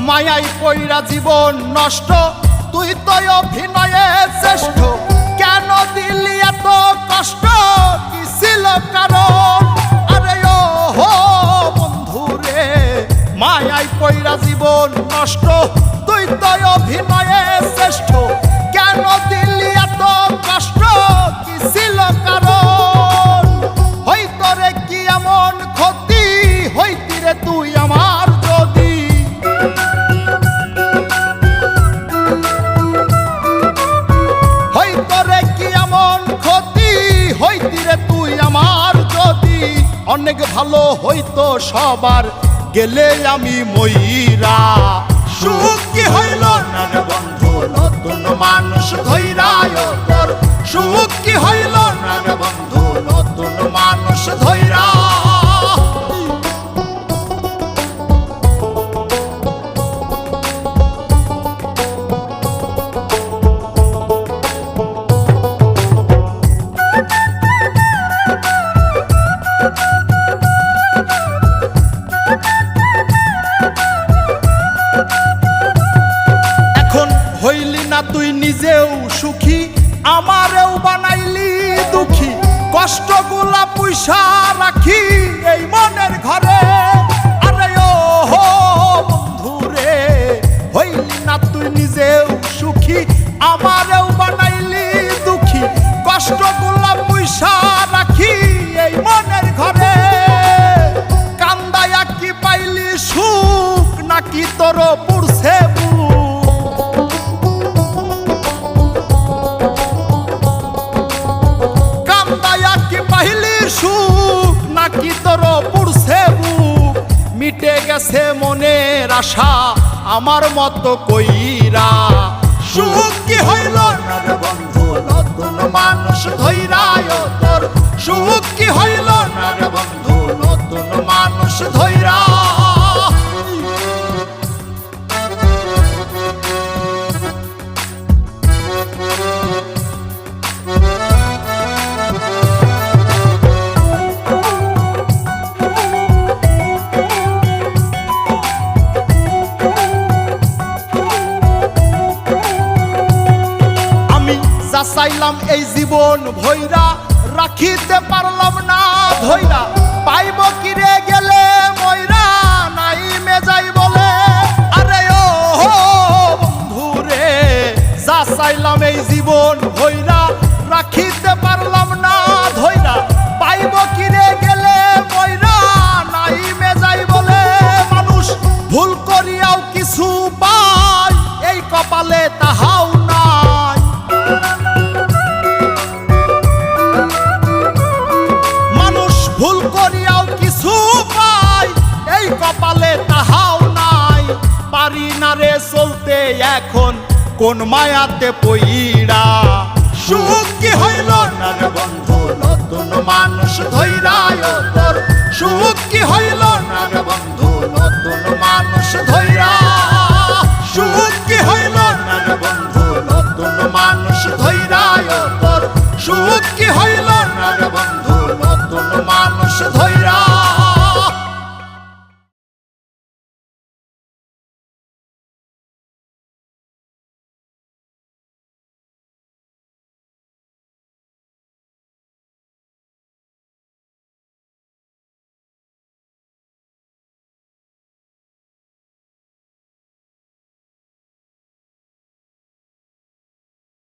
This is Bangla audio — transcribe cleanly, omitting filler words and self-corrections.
মায়াই পইরা জীবন নষ্ট, তুই তো অভিনয়ে শ্রেষ্ঠ। কেন দিলি এত কষ্ট, কি ছিল কারণ? আরে ও হো বন্ধু রে, মায়াই পইরা জীবন নষ্ট, তুই তো অভিনয়ে শ্রেষ্ঠ। কেন দিলি এত কষ্ট, কি ছিল কারণ? হইতো রে কি এমন ক্ষতি, হইতি রে তুই আমার যদি। হইতো রে কি এমন ক্ষতি, হইতি রে তুই আমার যদি। অনেক ভালো হইতো সবার, গেলে আমি ময়রা। সুখ কি হইল না রে বন্ধু, নতুন মানুষ ধৈরায় তোর। সুখ কি হইল না রে বন্ধু, নতুন মানুষ ধৈরা। হইলি না তুই নিজেও সুখী, আমারেও বানাইলি দুঃখী। কষ্টগুলা পুইসা রাখি এই মনের ঘরে। আরে ও হো বন্ধু রে, হইলি না তুই নিজেও সুখী, আমারেও বানাইলি দুঃখী। কষ্টগুলা পুইসা রাখি এই মনের ঘরে। কান্দায়া কি পাইলি সুখ, নাকি তোর পুরছে বুক? সুখ নাকি তোর পুরছে বুক? মিটে গেছে মনের আশা আমার মতো কইরা। সুখ কি হইল না রে বন্ধু, নতুন মানুষ ধৈরায় তোর। সুখ কি হইল না রে বন্ধু, নতুন মানুষ ধৈরা। চাইলাম এই জীবন ভৈরা, রাখিতে পারলাম না ধৈরা। পাইব কিরে গেলে ময়রা, নাই মেজাই বলে। আরে ও বন্ধু রে, যা চাইলাম এই জীবন ভৈরা, রাখিতে পারলাম না ধৈরা। পাইব কিরে গেলে ময়রা, নাই মেজাই বলে। মানুষ ভুল করিয়াও কিছু পায়, এই কপালে তাহাও নাই। ভুল করিয়াও কিছু পাই, এই কপালে তাহাও নাই। পারি না রে চলতে এখন কোন মায়াতে পইরা। সুখ কি হইল না রে বন্ধু, নতুন মানুষ ধৈরায় তোর। সুখ কি হইল না রে বন্ধু, নতুন